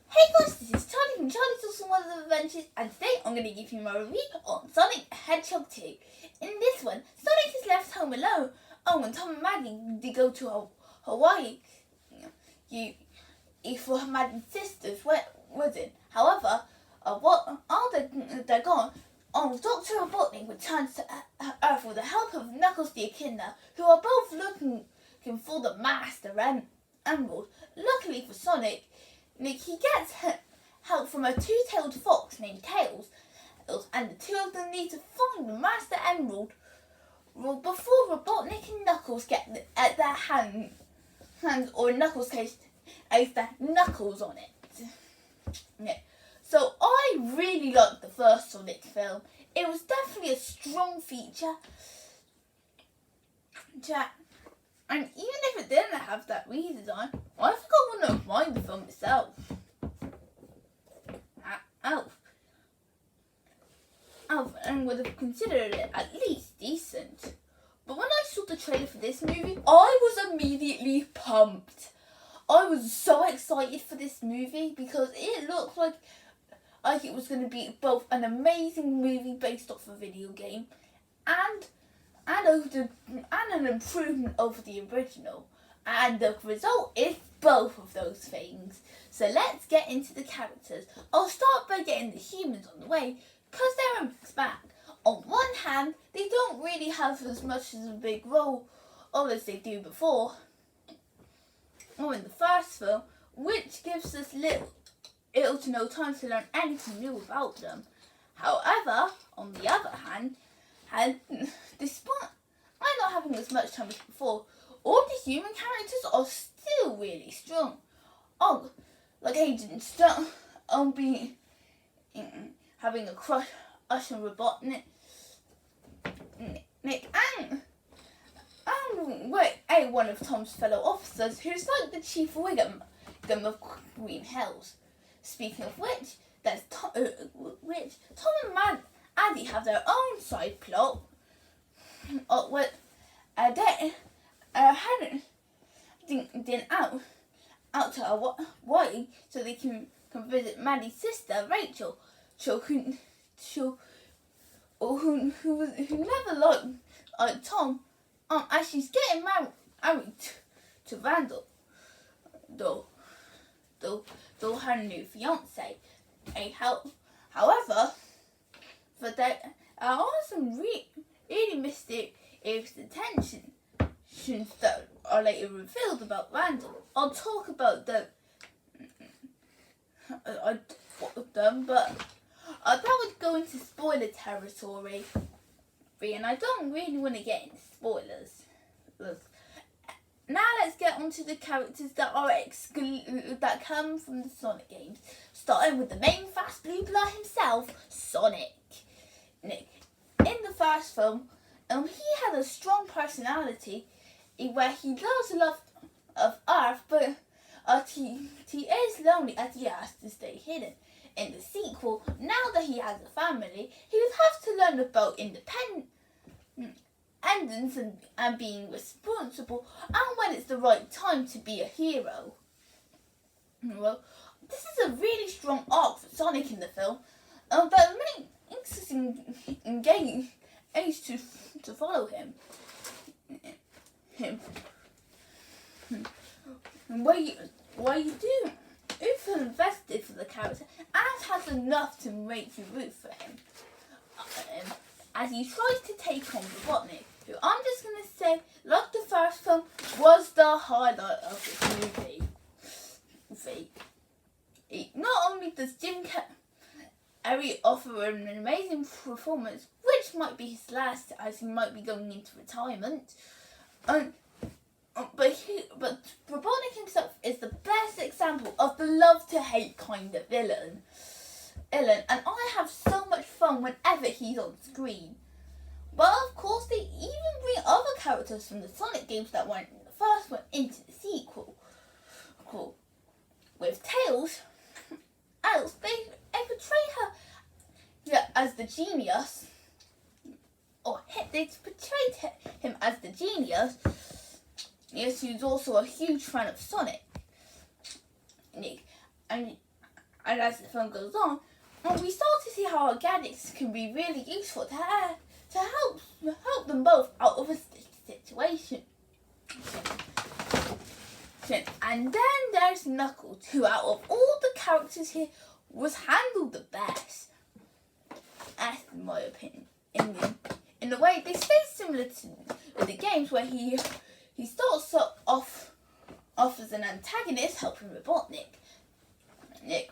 Hey guys, this is Charlie from Charlie's Awesome World of Adventures, and today I'm going to give you my review on Sonic Hedgehog 2. In this one, Sonic is left home alone. Oh, and Tom and Maddie, they go to Hawaii. For Maddie's sister's wedding. However, they're gone. Dr. Robotnik returns to Earth with the help of Knuckles the Echidna, who are both looking for the Master Emerald. Luckily for Sonic, he gets help from a two-tailed fox named Tails, and the two of them need to find the Master Emerald before Robotnik and Knuckles get their hands, or in Knuckles' case, their knuckles on it. Yeah. So I really liked the first Sonic film. It was definitely a strong feature. And even if it didn't have that redesign, I think I wouldn't have minded the film itself. And would have considered it at least decent. But when I saw the trailer for this movie, I was immediately pumped. I was so excited for this movie because it looked like it was going to be both an amazing movie based off a video game and an improvement over the original. And the result is both of those things. So let's get into the characters. I'll start by getting the humans on the way because they're a mixed bag. On one hand, they don't really have as much as a big role as they do before, or in the first film, which gives us little to no time to learn anything new about them. However, on the other hand, despite not having as much time as before, all the human characters are still really strong. Like Agent Stone, having a crush on Robotnik, and one of Tom's fellow officers, who's like the Chief Wiggum of Green Hills. Speaking of which, Tom and Maddie have their own side plot. Heading out to Hawaii so they can visit Maddie's sister Rachel, who never liked Tom, as she's getting married to Randall, though her new fiance. However, there are some really mysterious attentions that are later revealed about Randall. I'll talk about them, but that would go into spoiler territory, and I don't really want to get into spoilers. Now let's get onto the characters that that come from the Sonic games, starting with the main fast blue blur himself, Sonic. In the first film, he had a strong personality where he loves a lot of Earth, but he is lonely as he has to stay hidden. In the sequel, now that he has a family, he would have to learn about independence and being responsible, and when it's the right time to be a hero. Well, this is a really strong arc for Sonic in the film that makes us engaged to follow him. Where you do feel invested for the character and has enough to make you root for him. As he tries to take on Robotnik, who I'm just going to say, like the first film, was the highlight of this movie. Not only does Jim Carrey offer an amazing performance, which might be his last as he might be going into retirement, but Robotnik himself is the best example of the love-to-hate kind of villain, and I have so much fun whenever he's on screen. But of course, they even bring other characters from the Sonic games that weren't in the first one into the sequel. Cool. With Tails, they portray her as the genius, they portrayed him as the genius. Yes, who's also a huge fan of Sonic. And And as the film goes on, we start to see how organics can be really useful to help them both out of a sticky situation. And then there's Knuckles, who out of all the characters here was handled the best, as in my opinion. In a way, they stay similar to the games where he starts off as an antagonist helping Robotnik.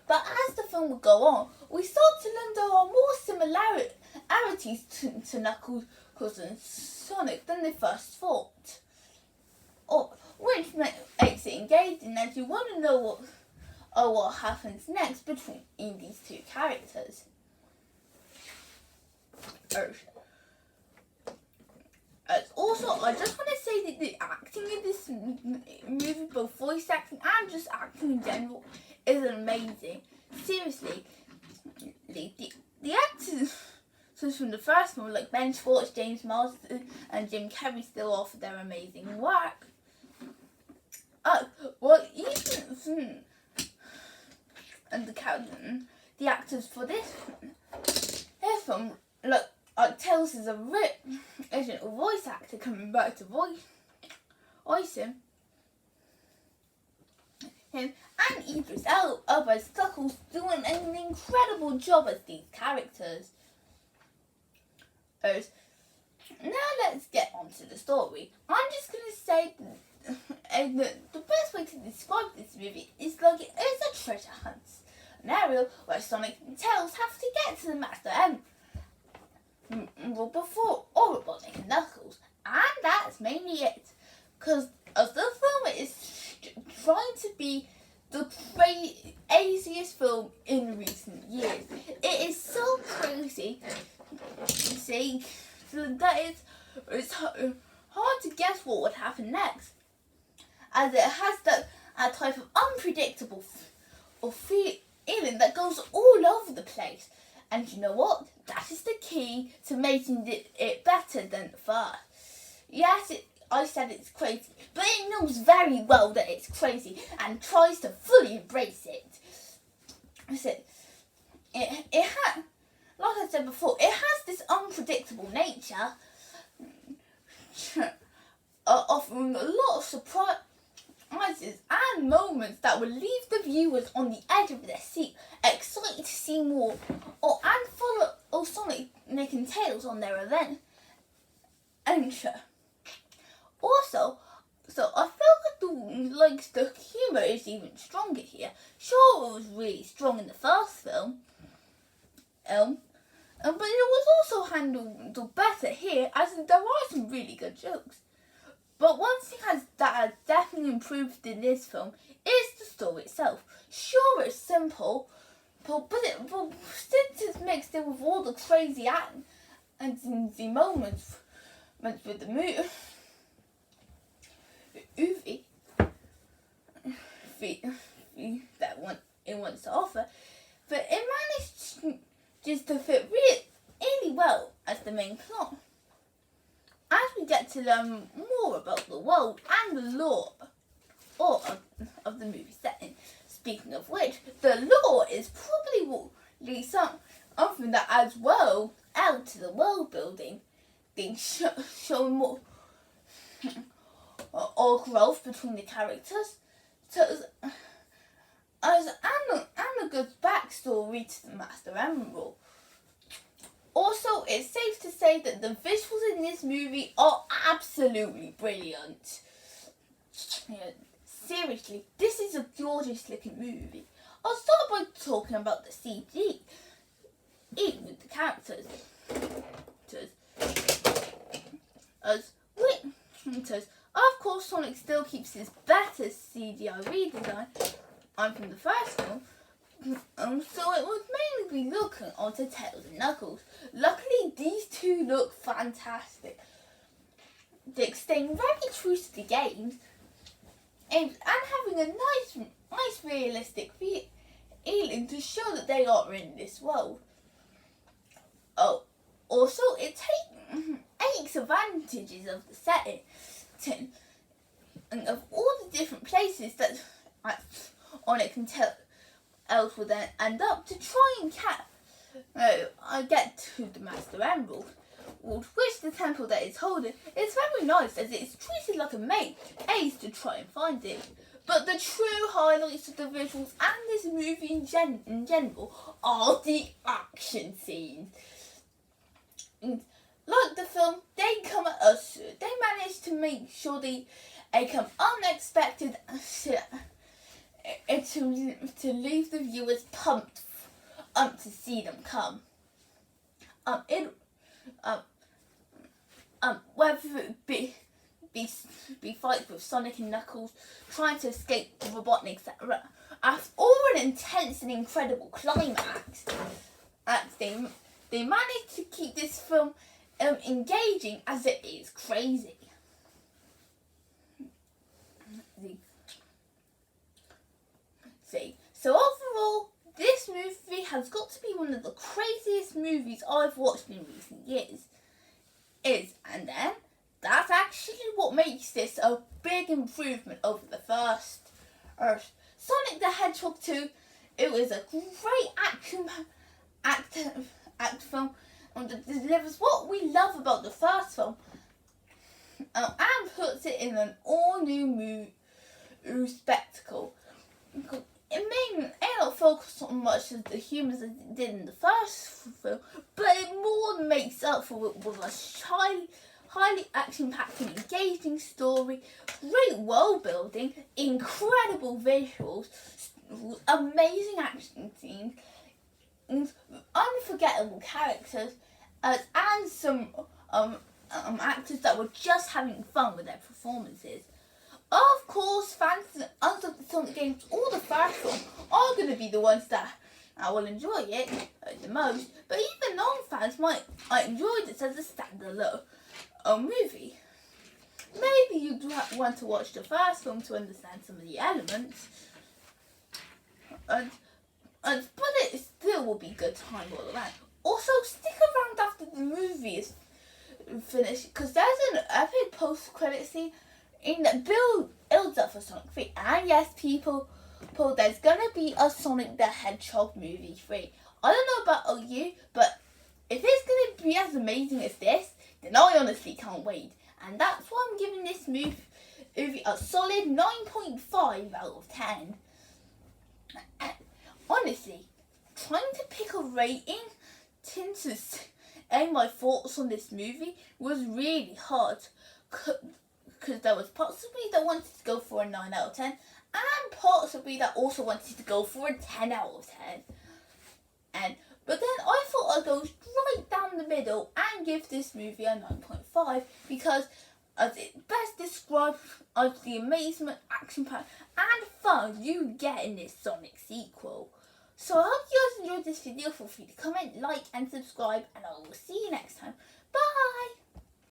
But as the film would go on, we start to learn there are more similarities to Knuckles and Sonic than they first thought. Which makes it engaging as you want to know what happens next between these two characters. Also, I just want to say that the acting in this movie, both voice acting and just acting in general, is amazing. Seriously, the actors from the first one, like Ben Schwartz, James Marsden, and Jim Carrey, still offer their amazing work. And the actors for this film, like Tails is a original voice actor coming back to voice him, and Idris Elba's Knuckles doing an incredible job as these characters. Now let's get on to the story. I'm just going to say that the best way to describe this movie is like it is a treasure hunt scenario where Sonic and Tails have to get to the Master Emerald before Robotnik and Knuckles. And that's mainly it. Because as the film is trying to be the craziest film in recent years. It is so crazy that it's hard to guess what would happen next, as it has that type of unpredictable feeling that goes all over the place. And you know what? That is the key to making it better than the first. Yes, I said it's crazy, but it knows very well that it's crazy and tries to fully embrace it. It has, like I said before, it has this unpredictable nature, offering a lot of surprises and moments that will leave the viewers on the edge of their seat, excited to see more, and follow Sonic, Nick and Tails on their adventure. Also, so I feel like the humour is even stronger here. Sure, it was really strong in the first film, but it was also handled better here, as there are some really good jokes. But one thing that has definitely improved in this film is the story itself. Sure, it's simple, but since it's mixed in with all the crazy and the moments with the movie that it wants to offer, but it managed just to fit really well as the main plot. As we get to learn more about the world and the lore of the movie setting. Speaking of which, the lore is probably something that adds well out to the world building, showing more or growth between the characters, and a good backstory to the Master Emerald. Also, it's safe to say that the visuals in this movie are absolutely brilliant. Seriously, this is a gorgeous looking movie. I'll start by talking about the CG with the characters. Of course, Sonic still keeps his better CGI redesign. I'm from the first film. So it would mainly be looking onto Tails and Knuckles. Luckily, these two look fantastic. They're staying very true to the games and having a nice realistic feeling to show that they are in this world. Also, it takes advantages of the setting and of all the different places that on it can tell else will then end up to try and get to the Master Emerald, which the temple that it's holding is very nice as it's treated like a maze to try and find it. But the true highlights of the visuals and this movie in general are the action scenes. And like the film, they come at us. They manage to make sure they come unexpected to leave the viewers pumped to see them come. Whether it be fights with Sonic and Knuckles trying to escape Robotnik, or an intense and incredible climax, they managed to keep this film engaging as it is crazy. So overall, this movie has got to be one of the craziest movies I've watched in recent years. And then that's actually what makes this a big improvement over the first. Sonic the Hedgehog 2, it was a great action film and it delivers what we love about the first film and puts it in an all-new spectacle. It may not focus on much of the humour as it did in the first film, but it more than makes up for it with a highly action-packed and engaging story, great world building, incredible visuals, amazing action scenes, and unforgettable characters, and some actors that were just having fun with their performances. Of course, fans of the Sonic games or the first film are going to be the ones that will enjoy it the most, but even non-fans might enjoy this as a standalone movie. Maybe you'd want to watch the first film to understand some of the elements, but it still will be good time all around. Also, stick around after the movie is finished because there's an epic post-credit scene in that builds up for Sonic 3. And yes, people, there's gonna be a Sonic the Hedgehog movie 3. I don't know about you, but if it's gonna be as amazing as this, then I honestly can't wait. And that's why I'm giving this movie a solid 9.5 out of 10. And honestly, trying to pick a rating to say my thoughts on this movie was really hard. Because there was parts of me that wanted to go for a 9 out of 10 and parts of me that also wanted to go for a 10 out of 10. But then I thought I'd go right down the middle and give this movie a 9.5 because as it best describes as the amazement, action pack and fun you get in this Sonic sequel. So I hope you guys enjoyed this video. Feel free to comment, like and subscribe, and I will see you next time. Bye!